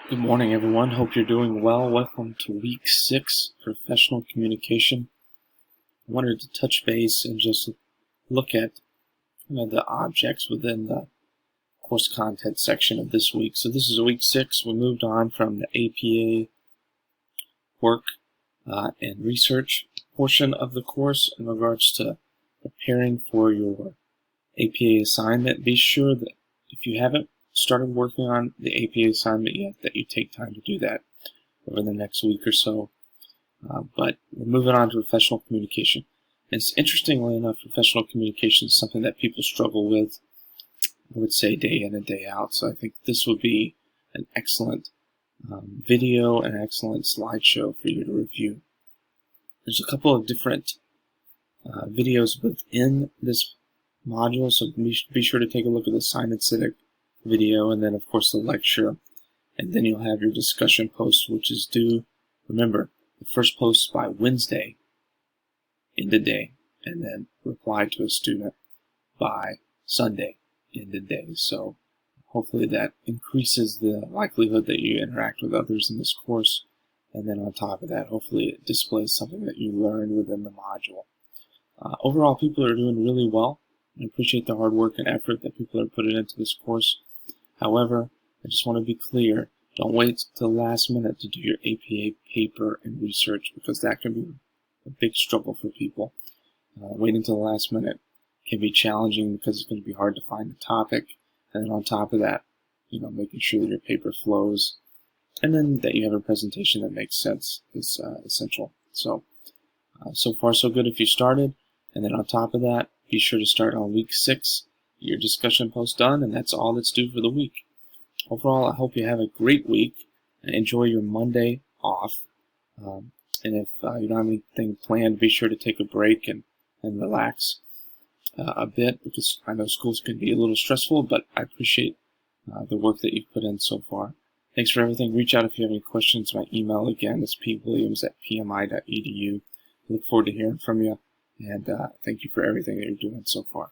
Good morning, everyone. Hope you're doing well. Welcome to week 6, professional communication. I wanted to touch base and just look at the objects within the course content section of this week. So this is week 6. We moved on from the APA work and research portion of the course in regards to preparing for your APA assignment. Be sure that if you haven't started working on the APA assignment yet, that you take time to do that over the next week or so. But we're moving on to professional communication. And interestingly enough, professional communication is something that people struggle with, I would say, day in and day out. So I think this would be an excellent video and excellent slideshow for you to review. There's a couple of different videos within this module, so be sure to take a look at the Sign and Civic video, and then of course the lecture, and then you'll have your discussion post, which is due, remember, the first post by Wednesday in the day, and then reply to a student by Sunday in the day. So hopefully that increases the likelihood that you interact with others in this course, and then on top of that, hopefully it displays something that you learned within the module. Overall, people are doing really well. I appreciate the hard work and effort that people are putting into this course. However, I just want to be clear, don't wait till the last minute to do your APA paper and research, because that can be a big struggle for people. Waiting till the last minute can be challenging because it's going to be hard to find the topic, and then on top of that, making sure that your paper flows, and then that you have a presentation that makes sense is essential. So far so good if you started, and then on top of that, be sure to start on week 6. Your discussion post done, and that's all that's due for the week. Overall, I hope you have a great week and enjoy your Monday off. And if you don't have anything planned, be sure to take a break and relax a bit, because I know schools can be a little stressful, but I appreciate the work that you've put in so far. Thanks for everything. Reach out if you have any questions. My email again is pwilliams@pmi.edu. Look forward to hearing from you, and thank you for everything that you're doing so far.